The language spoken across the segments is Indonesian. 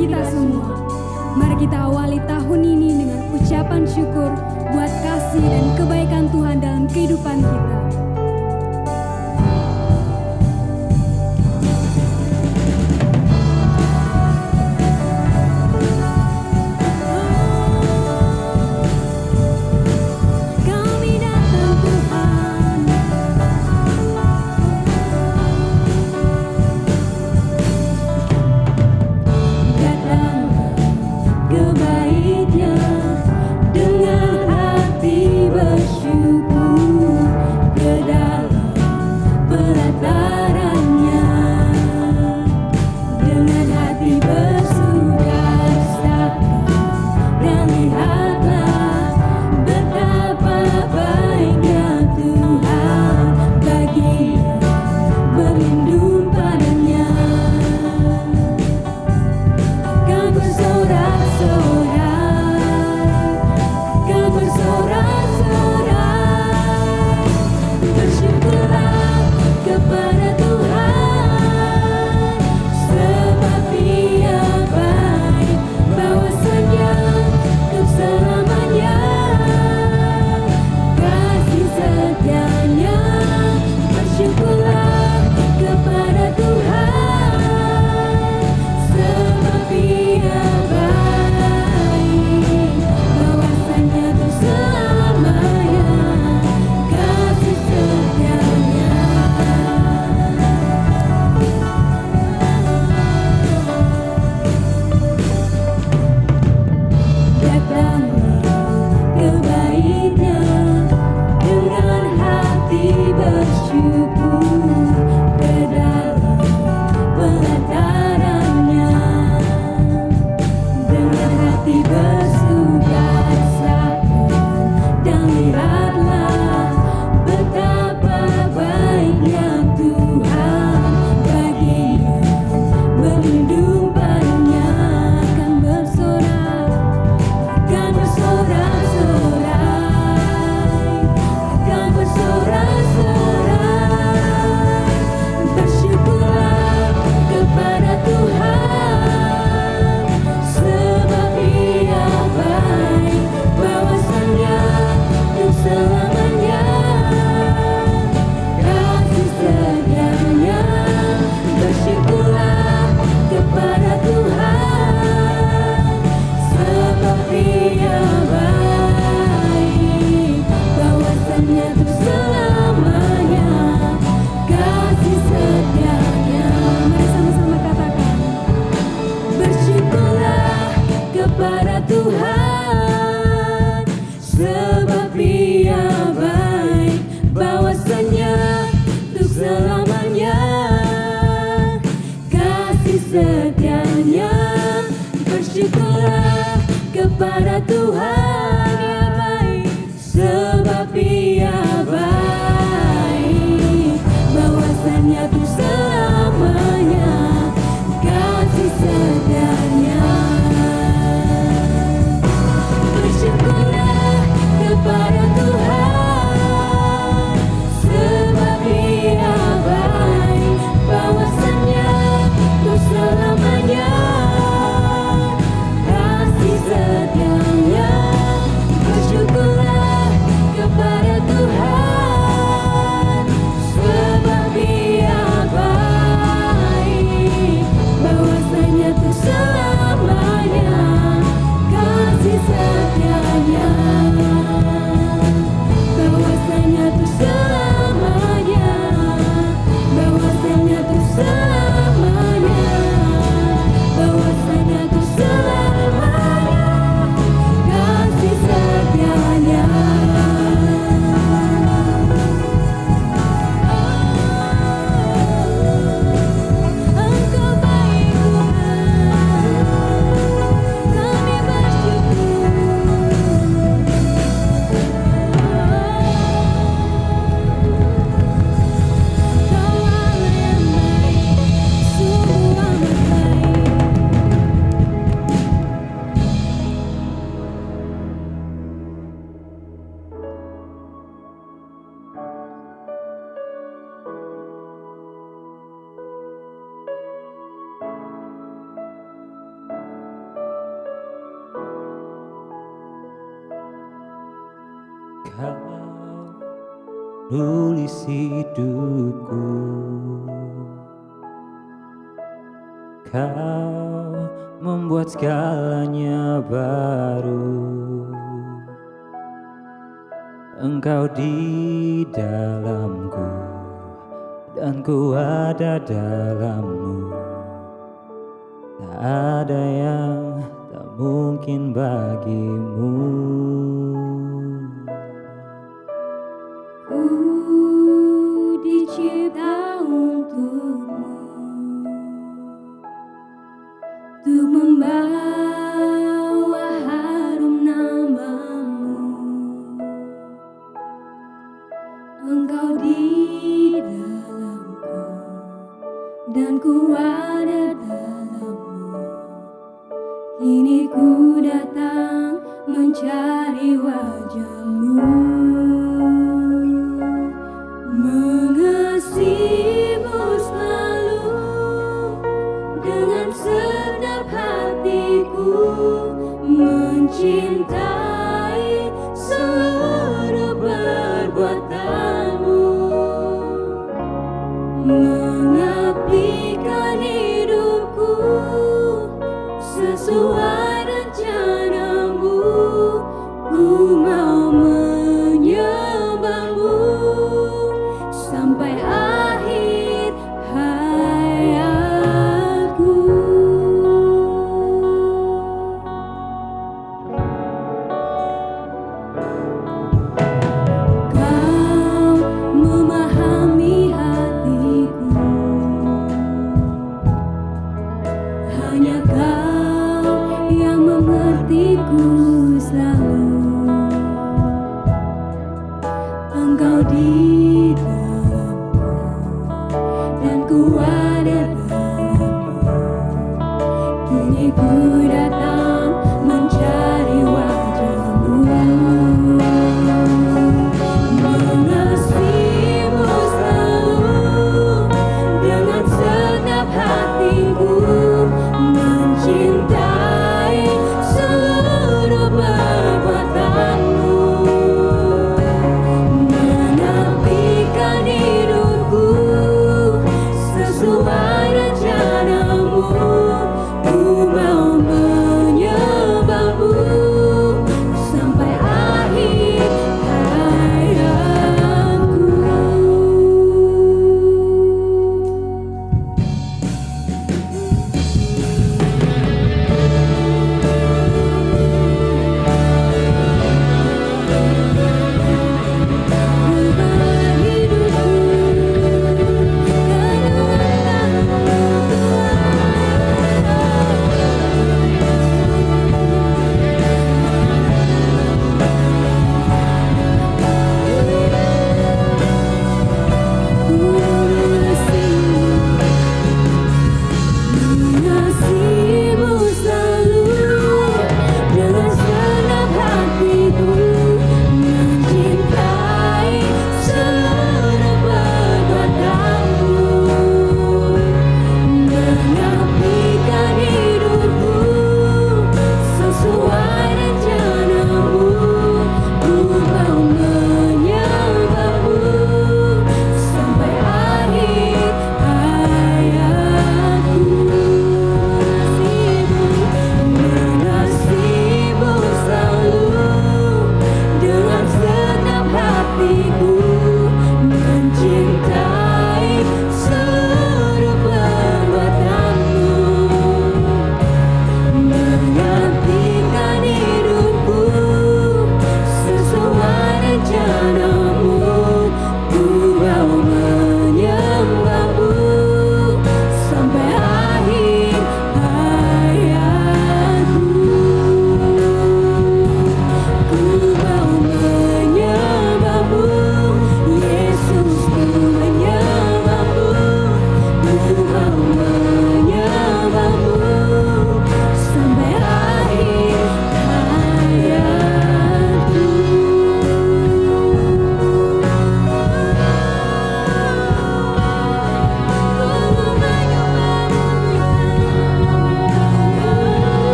kita semua. Mari kita awali tahun ini dengan ucapan syukur buat kasih dan kebaikan Tuhan dalam kehidupan kita. Kepada Tuhan yang baik, sebab Dia baik, bahwasanya untuk selamanya kasih setianya. Bersyukurlah kepada Tuhan, sebab Dia baik, bahwasanya untuk selamanya kasih setianya. nulis hidupku. Kau membuat segalanya baru. Engkau di dalamku dan ku ada dalammu. Tak ada yang tak mungkin bagimu. Ku dicipta untukmu, untuk membawa harum namamu. Engkau di dalamku dan ku ada dalammu. Kini ku datang mencari wajahmu, mengasihimu selalu dengan segenap hatiku, mencintai seluruh perbuatanmu, mengabdikan hidupku sesuai rencanamu. Ku mau menyembahmu sampai akhir hayatku. Kau memahami hatiku, hanya Kau yang mengertiku selalu. Engkau di dalamku dan ku ada dalammu. Kini ku datang mencari wajahmu, mengasihimu selalu dengan segenap hatiku, mencintai seluruh perbuatanmu, mengabdikan hidupku sesuai rencanamu. Ku mau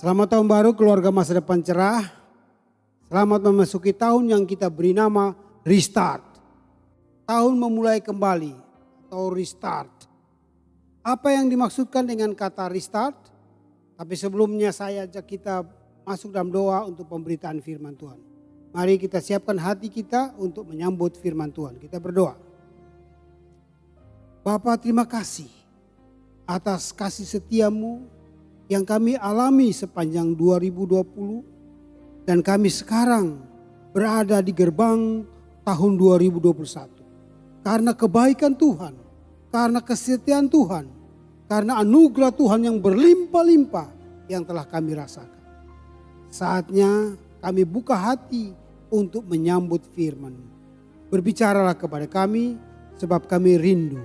Selamat tahun baru keluarga Masa Depan Cerah. Selamat memasuki tahun yang kita beri nama restart. Tahun memulai kembali atau restart. Apa yang dimaksudkan dengan kata restart? Tapi sebelumnya saya ajak kita masuk dalam doa untuk pemberitaan firman Tuhan. Mari kita siapkan hati kita untuk menyambut firman Tuhan. Kita berdoa. Bapa, terima kasih atas kasih setiamu yang kami alami sepanjang 2020 dan kami sekarang berada di gerbang tahun 2021. Karena kebaikan Tuhan, karena kesetiaan Tuhan, karena anugerah Tuhan yang berlimpah-limpah yang telah kami rasakan. Saatnya kami buka hati untuk menyambut firman. Berbicaralah kepada kami sebab kami rindu.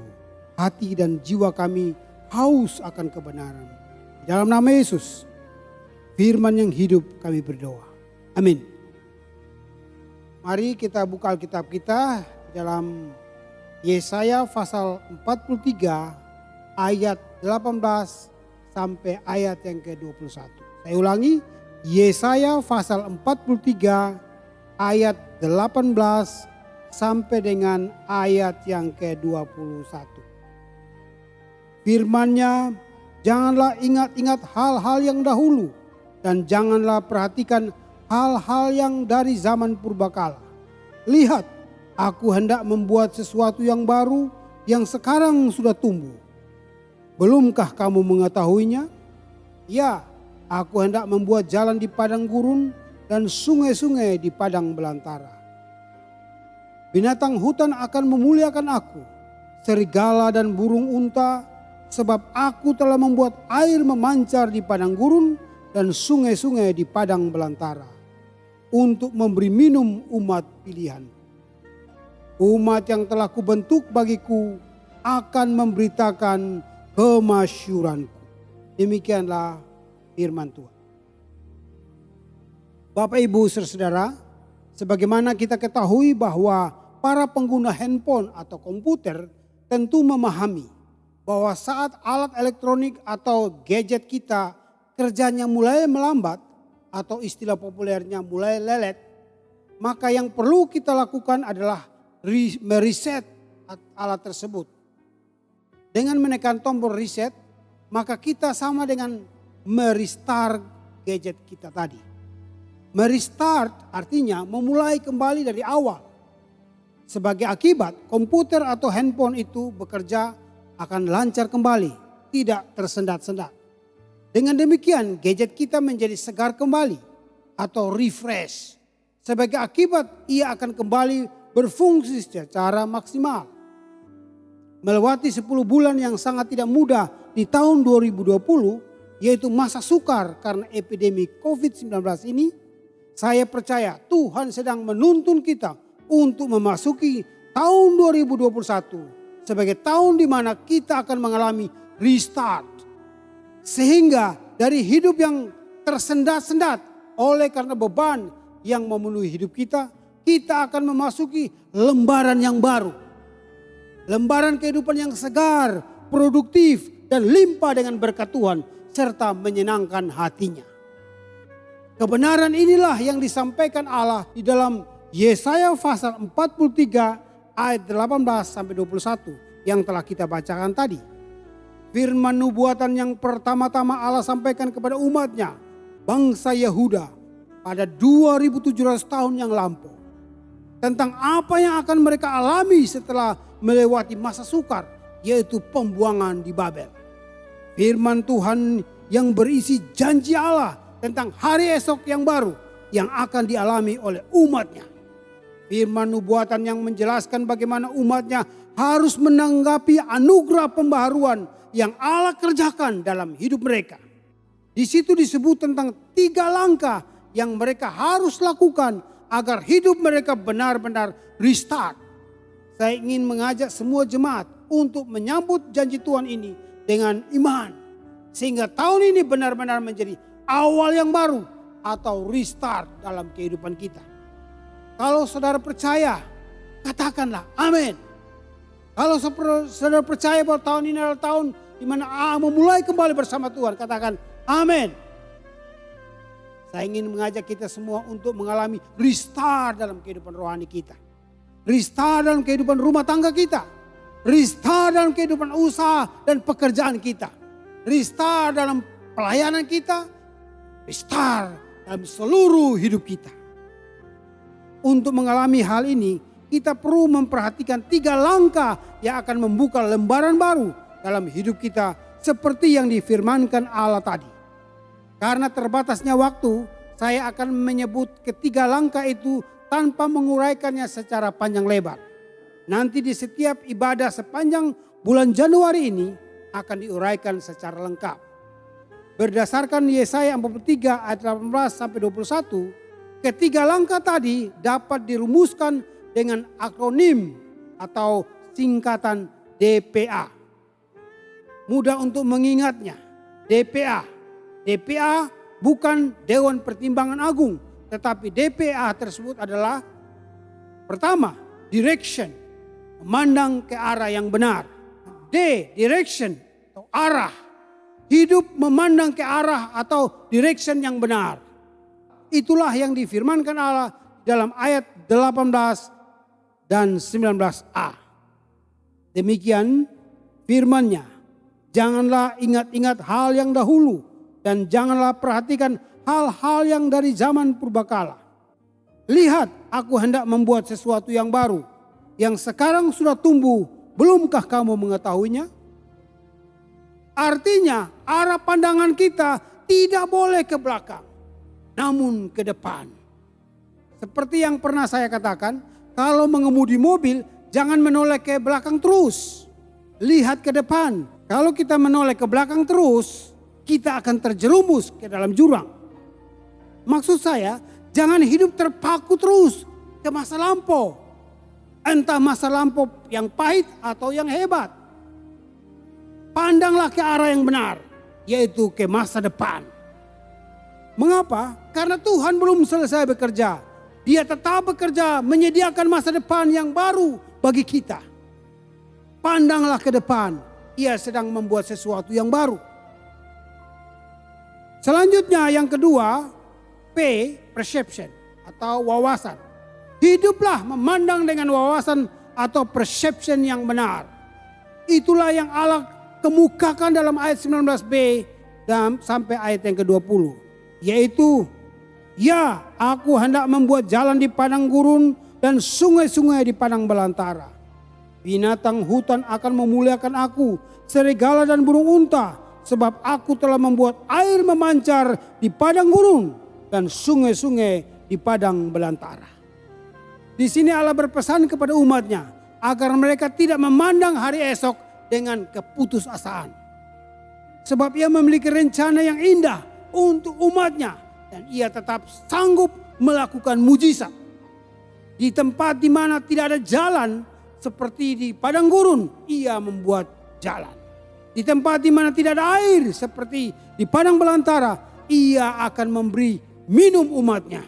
Hati dan jiwa kami haus akan kebenaran. Dalam nama Yesus, firman yang hidup kami berdoa. Amin. Mari kita buka Alkitab kita dalam Yesaya pasal 43 ayat 18 sampai ayat yang ke-21. Saya ulangi, Yesaya pasal 43 ayat 18 sampai dengan ayat yang ke-21. Firman-Nya, janganlah ingat-ingat hal-hal yang dahulu dan janganlah perhatikan hal-hal yang dari zaman purbakala. Lihat, aku hendak membuat sesuatu yang baru yang sekarang sudah tumbuh. Belumkah kamu mengetahuinya? Ya, aku hendak membuat jalan di padang gurun dan sungai-sungai di padang belantara. Binatang hutan akan memuliakan aku, serigala dan burung unta, sebab aku telah membuat air memancar di padang gurun dan sungai-sungai di padang belantara, untuk memberi minum umat pilihan. Umat yang telah kubentuk bagiku akan memberitakan kemasyuranku. Demikianlah firman Tuhan. Bapak Ibu saudara, sebagaimana kita ketahui bahwa para pengguna handphone atau komputer tentu memahami bahwa saat alat elektronik atau gadget kita kerjanya mulai melambat atau istilah populernya mulai lelet, maka yang perlu kita lakukan adalah mereset alat tersebut. Dengan menekan tombol reset, maka kita sama dengan merestart gadget kita tadi. Merestart artinya memulai kembali dari awal. Sebagai akibat, komputer atau handphone itu bekerja akan lancar kembali, tidak tersendat-sendat. Dengan demikian gadget kita menjadi segar kembali atau refresh. Sebagai akibat ia akan kembali berfungsi secara maksimal. Melewati 10 bulan yang sangat tidak mudah di tahun 2020, yaitu masa sukar karena epidemi COVID-19 ini, saya percaya Tuhan sedang menuntun kita untuk memasuki tahun 2021 sebagai tahun di mana kita akan mengalami restart. Sehingga dari hidup yang tersendat-sendat oleh karena beban yang memenuhi hidup kita, kita akan memasuki lembaran yang baru. Lembaran kehidupan yang segar, produktif, dan limpah dengan berkat Tuhan serta menyenangkan hatinya. Kebenaran inilah yang disampaikan Allah di dalam Yesaya pasal 43 ayat 18 sampai 21 yang telah kita bacakan tadi. Firman nubuatan yang pertama-tama Allah sampaikan kepada umatnya, bangsa Yehuda pada 2700 tahun yang lampau. Tentang apa yang akan mereka alami setelah melewati masa sukar, yaitu pembuangan di Babel. Firman Tuhan yang berisi janji Allah tentang hari esok yang baru yang akan dialami oleh umatnya. Firman nubuatan yang menjelaskan bagaimana umatnya harus menanggapi anugerah pembaharuan yang Allah kerjakan dalam hidup mereka. Di situ disebut tentang 3 langkah yang mereka harus lakukan agar hidup mereka benar-benar restart. Saya ingin mengajak semua jemaat untuk menyambut janji Tuhan ini dengan iman. Sehingga tahun ini benar-benar menjadi awal yang baru atau restart dalam kehidupan kita. Kalau saudara percaya, katakanlah amin. Kalau saudara percaya bahwa tahun ini adalah tahun di mana memulai kembali bersama Tuhan, katakan amin. Saya ingin mengajak kita semua untuk mengalami restart dalam kehidupan rohani kita. Restart dalam kehidupan rumah tangga kita. Restart dalam kehidupan usaha dan pekerjaan kita. Restart dalam pelayanan kita. Restart dalam seluruh hidup kita. Untuk mengalami hal ini, kita perlu memperhatikan 3 langkah yang akan membuka lembaran baru dalam hidup kita seperti yang difirmankan Allah tadi. Karena terbatasnya waktu, saya akan menyebut ketiga langkah itu tanpa menguraikannya secara panjang lebar. Nanti di setiap ibadah sepanjang bulan Januari ini akan diuraikan secara lengkap. Berdasarkan Yesaya 43 ayat 18 sampai 21, ketiga langkah tadi dapat dirumuskan dengan akronim atau singkatan DPA. Mudah untuk mengingatnya, DPA. DPA bukan Dewan Pertimbangan Agung, tetapi DPA tersebut adalah pertama, direction, memandang ke arah yang benar. D, direction atau arah, hidup memandang ke arah atau direction yang benar. Itulah yang difirmankan Allah dalam ayat 18 dan 19a. Demikian firman-Nya, janganlah ingat-ingat hal yang dahulu, dan janganlah perhatikan hal-hal yang dari zaman purbakala. Lihat, aku hendak membuat sesuatu yang baru, yang sekarang sudah tumbuh, belumkah kamu mengetahuinya? Artinya arah pandangan kita tidak boleh ke belakang, namun ke depan. Seperti yang pernah saya katakan, kalau mengemudi mobil jangan menoleh ke belakang terus. Lihat ke depan. Kalau kita menoleh ke belakang terus, kita akan terjerumus ke dalam jurang. Maksud saya, jangan hidup terpaku terus ke masa lampau. Entah masa lampau yang pahit atau yang hebat. Pandanglah ke arah yang benar, yaitu ke masa depan. Mengapa? Karena Tuhan belum selesai bekerja. Dia tetap bekerja menyediakan masa depan yang baru bagi kita. Pandanglah ke depan, Ia sedang membuat sesuatu yang baru. Selanjutnya yang kedua, P, perception atau wawasan. Hiduplah memandang dengan wawasan atau perception yang benar. Itulah yang Allah kemukakan dalam ayat 19b dan sampai ayat yang ke-20. Yaitu, ya, aku hendak membuat jalan di padang gurun dan sungai-sungai di padang belantara. Binatang hutan akan memuliakan aku, serigala dan burung unta, sebab aku telah membuat air memancar di padang gurun dan sungai-sungai di padang belantara. Di sini Allah berpesan kepada umatnya agar mereka tidak memandang hari esok dengan keputusasaan. Sebab Ia memiliki rencana yang indah untuk umatnya dan Ia tetap sanggup melakukan mujizat. Di tempat di mana tidak ada jalan seperti di padang gurun, Ia membuat jalan. Di tempat di mana tidak ada air seperti di padang belantara, Ia akan memberi minum umatnya.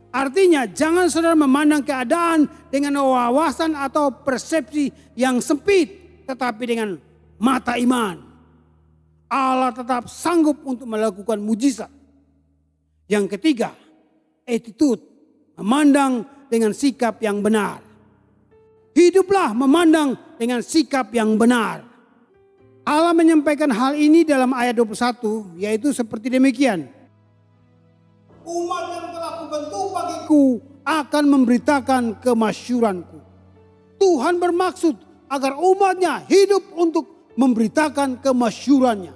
Artinya jangan saudara memandang keadaan dengan wawasan atau persepsi yang sempit, tetapi dengan mata iman. Allah tetap sanggup untuk melakukan mujizat. Yang ketiga, attitude, memandang dengan sikap yang benar. Hiduplah memandang dengan sikap yang benar. Allah menyampaikan hal ini dalam ayat 21, yaitu seperti demikian. Umat yang telah kubentuk bagiku akan memberitakan kemasyuranku. Tuhan bermaksud agar umatnya hidup untuk memberitakan kemasyurannya.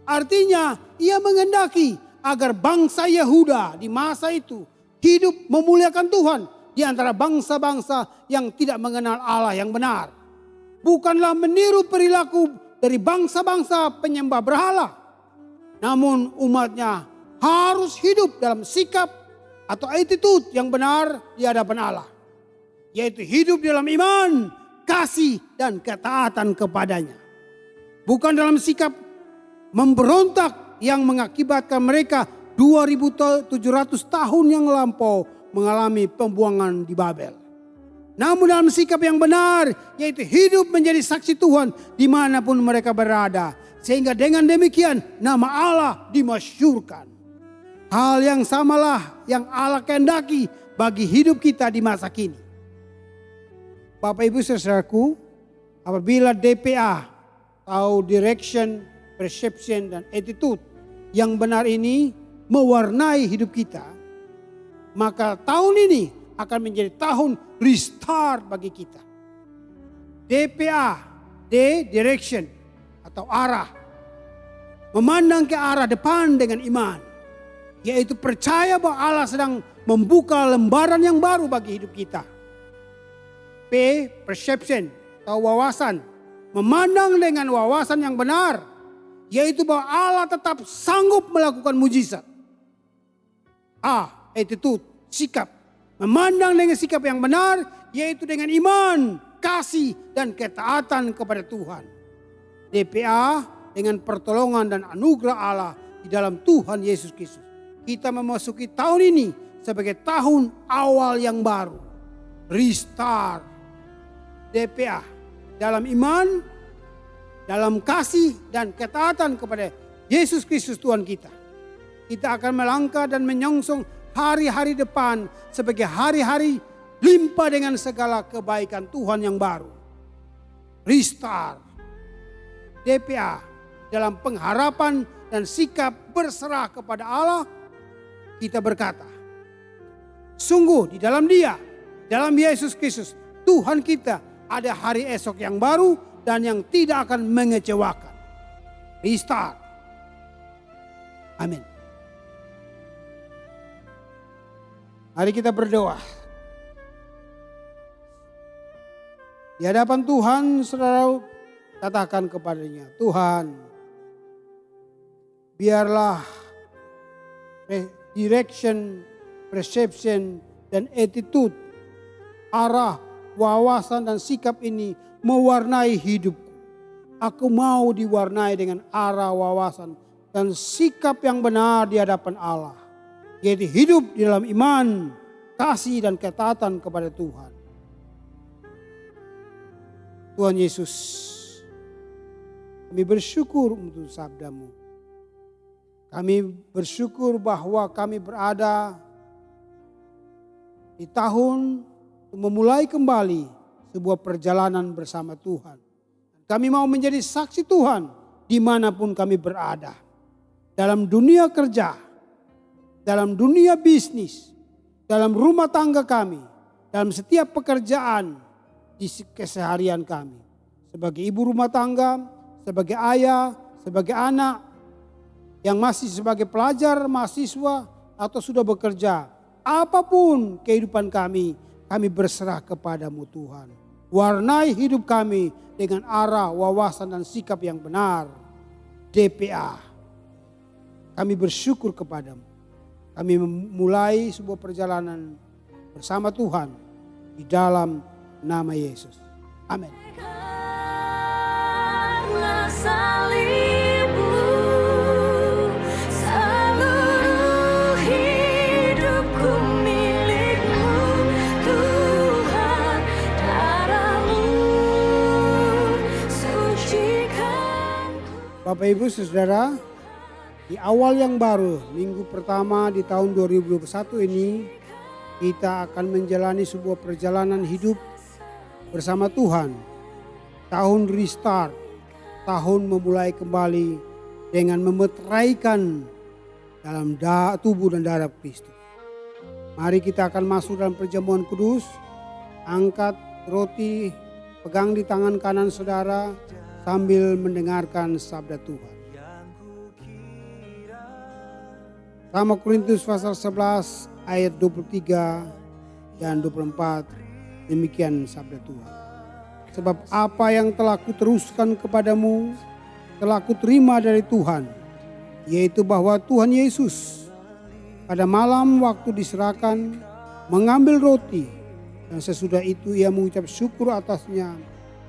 Artinya Ia menghendaki agar bangsa Yehuda di masa itu hidup memuliakan Tuhan di antara bangsa-bangsa yang tidak mengenal Allah yang benar. Bukanlah meniru perilaku dari bangsa-bangsa penyembah berhala. Namun umatnya harus hidup dalam sikap atau attitude yang benar di hadapan Allah. Yaitu hidup dalam iman, kasih dan ketaatan kepadanya. Bukan dalam sikap memberontak yang mengakibatkan mereka 2700 tahun yang lampau mengalami pembuangan di Babel. Namun dalam sikap yang benar, yaitu hidup menjadi saksi Tuhan dimanapun mereka berada. Sehingga dengan demikian nama Allah dimasyurkan. Hal yang samalah yang Allah kehendaki bagi hidup kita di masa kini. Bapak Ibu saudaraku, apabila DPA atau Direction, Perception dan Attitude yang benar ini mewarnai hidup kita, maka tahun ini akan menjadi tahun restart bagi kita. DPA, D, Direction atau arah. Memandang ke arah depan dengan iman. Yaitu percaya bahwa Allah sedang membuka lembaran yang baru bagi hidup kita. P, Perception atau wawasan. Memandang dengan wawasan yang benar. Yaitu bahwa Allah tetap sanggup melakukan mujizat. A, Attitude, sikap. Memandang dengan sikap yang benar. Yaitu dengan iman, kasih dan ketaatan kepada Tuhan. DPA dengan pertolongan dan anugerah Allah di dalam Tuhan Yesus Kristus. Kita memasuki tahun ini sebagai tahun awal yang baru. Restart. DPA dalam iman, dalam kasih dan ketaatan kepada Yesus Kristus Tuhan kita. Kita akan melangkah dan menyongsong hari-hari depan sebagai hari-hari limpah dengan segala kebaikan Tuhan yang baru. Restart. DPA dalam pengharapan dan sikap berserah kepada Allah. Kita berkata, sungguh di dalam Dia, dalam Yesus Kristus, Tuhan kita ada hari esok yang baru dan yang tidak akan mengecewakan. Restart. Amin. Mari kita berdoa. Di hadapan Tuhan, saudara, katakan kepadanya, Tuhan, biarlah direction, perception, dan attitude, arah, wawasan, dan sikap ini mewarnai hidupku. Aku mau diwarnai dengan arah, wawasan, dan sikap yang benar di hadapan Allah. Yaitu hidup di dalam iman, kasih, dan ketaatan kepada Tuhan. Tuhan Yesus, kami bersyukur untuk sabda-Mu. Kami bersyukur bahwa kami berada di tahun memulai kembali sebuah perjalanan bersama Tuhan. Kami mau menjadi saksi Tuhan dimanapun kami berada. Dalam dunia kerja, dalam dunia bisnis, dalam rumah tangga kami, dalam setiap pekerjaan di keseharian kami. Sebagai ibu rumah tangga, sebagai ayah, sebagai anak, yang masih sebagai pelajar, mahasiswa, atau sudah bekerja. Apapun kehidupan kami berserah kepadamu Tuhan. Warnai hidup kami dengan arah, wawasan, dan sikap yang benar. DPA. Kami bersyukur kepadamu. Kami memulai sebuah perjalanan bersama Tuhan di dalam nama Yesus. Amin. Karena salibmu, seluruh hidupku milikmu, Tuhan, darahmu sucikan. Bapak Ibu Saudara, di awal yang baru, minggu pertama di tahun 2021 ini, kita akan menjalani sebuah perjalanan hidup bersama Tuhan. Tahun restart, tahun memulai kembali dengan memeteraikan dalam tubuh dan darah Kristus. Mari kita akan masuk dalam perjamuan kudus. Angkat roti, pegang di tangan kanan saudara sambil mendengarkan sabda Tuhan. Sama Korintus pasal 11 ayat 23 dan 24, demikian sabda Tuhan. Sebab apa yang telah kuteruskan kepadamu telah kuterima dari Tuhan, yaitu bahwa Tuhan Yesus pada malam waktu diserahkan mengambil roti, dan sesudah itu ia mengucap syukur atasnya,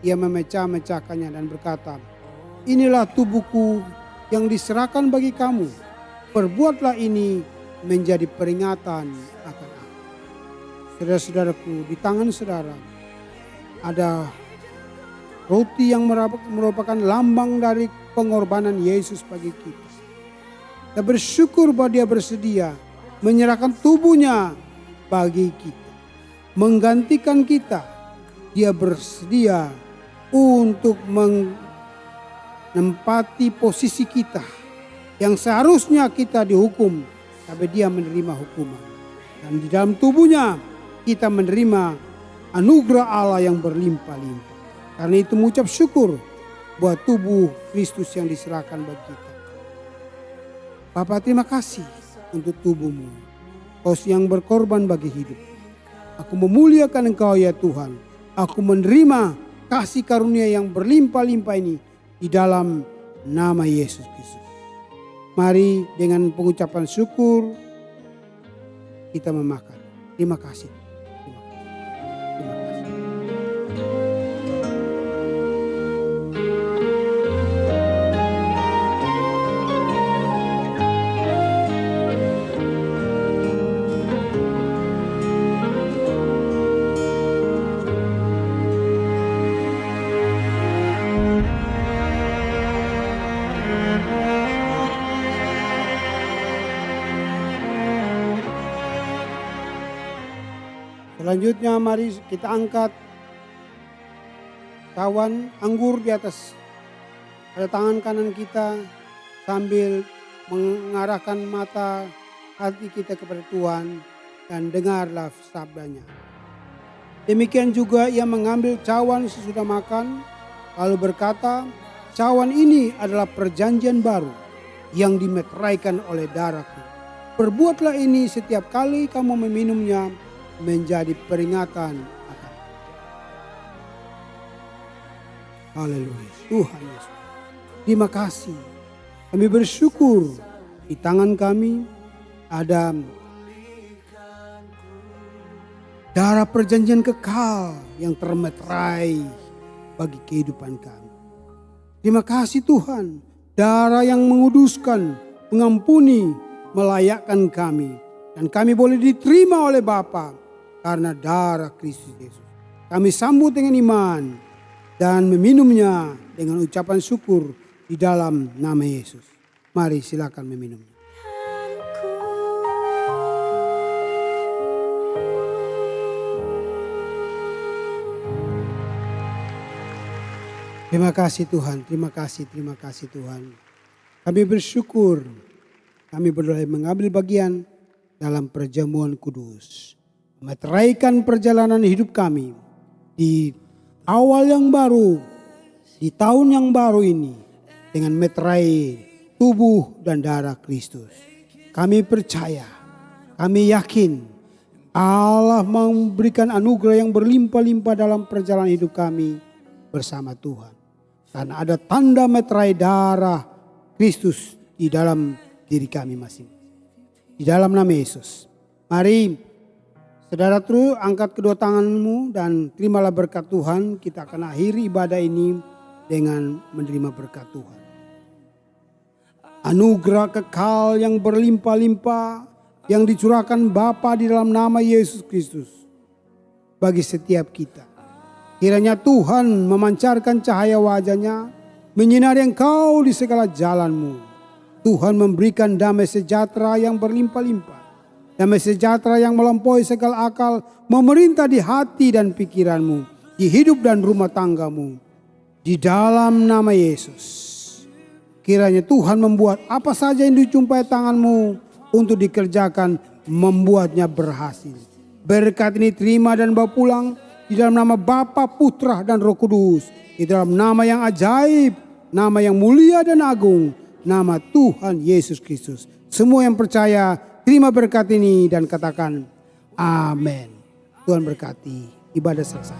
ia memecah-mecahkannya dan berkata, inilah tubuhku yang diserahkan bagi kamu. Perbuatlah ini menjadi peringatan akan aku. Saudara-saudaraku, di tangan saudara ada roti yang merupakan lambang dari pengorbanan Yesus bagi kita. Kita bersyukur bahwa dia bersedia menyerahkan tubuhnya bagi kita, menggantikan kita. Dia bersedia untuk menempati posisi kita yang seharusnya kita dihukum, tapi dia menerima hukuman. Dan di dalam tubuhnya kita menerima anugerah Allah yang berlimpah-limpah. Karena itu mengucap syukur buat tubuh Kristus yang diserahkan bagi kita. Bapa, terima kasih untuk tubuhmu, Kau yang berkorban bagi hidup. Aku memuliakan Engkau ya Tuhan. Aku menerima kasih karunia yang berlimpah-limpah ini di dalam nama Yesus Kristus. Mari dengan pengucapan syukur kita memakan. Terima kasih. Terima kasih. Terima kasih. Selanjutnya mari kita angkat cawan anggur di atas pada tangan kanan kita sambil mengarahkan mata hati kita kepada Tuhan dan dengarlah sabdanya. Demikian juga ia mengambil cawan sesudah makan lalu berkata, cawan ini adalah perjanjian baru yang dimeteraikan oleh darahku. Perbuatlah ini setiap kali kamu meminumnya menjadi peringatan akan. Haleluya. Tuhan Yesus, terima kasih. Kami bersyukur di tangan kami ada darah perjanjian kekal yang termeterai bagi kehidupan kami. Terima kasih Tuhan, darah yang menguduskan, mengampuni, melayakkan kami. Dan kami boleh diterima oleh Bapa karena darah Kristus Yesus. Kami sambut dengan iman dan meminumnya dengan ucapan syukur di dalam nama Yesus. Mari silakan meminumnya. Terima kasih Tuhan, terima kasih Tuhan. Kami bersyukur, kami boleh mengambil bagian dalam perjamuan kudus. Meteraikan perjalanan hidup kami di awal yang baru, di tahun yang baru ini dengan meterai tubuh dan darah Kristus. Kami percaya, kami yakin Allah memberikan anugerah yang berlimpah-limpah dalam perjalanan hidup kami bersama Tuhan. Karena ada tanda meterai darah Kristus di dalam diri kami masing-masing. Di dalam nama Yesus. Mari saudara terus angkat kedua tanganmu dan terimalah berkat Tuhan. Kita akan akhiri ibadah ini dengan menerima berkat Tuhan. Anugerah kekal yang berlimpah-limpah yang dicurahkan Bapa di dalam nama Yesus Kristus bagi setiap kita. Kiranya Tuhan memancarkan cahaya wajah-Nya, menyinari engkau di segala jalanmu. Tuhan memberikan damai sejahtera yang berlimpah-limpah. Damai sejahtera yang melampaui segala akal memerintah di hati dan pikiranmu, di hidup dan rumah tanggamu. Di dalam nama Yesus. Kiranya Tuhan membuat apa saja yang dijumpai tanganmu untuk dikerjakan, membuatnya berhasil. Berkat ini terima dan bawa pulang di dalam nama Bapa, Putra dan Roh Kudus. Di dalam nama yang ajaib, nama yang mulia dan agung, nama Tuhan Yesus Kristus. Semua yang percaya terima berkat ini dan katakan amin. Tuhan berkati. Ibadah selesai.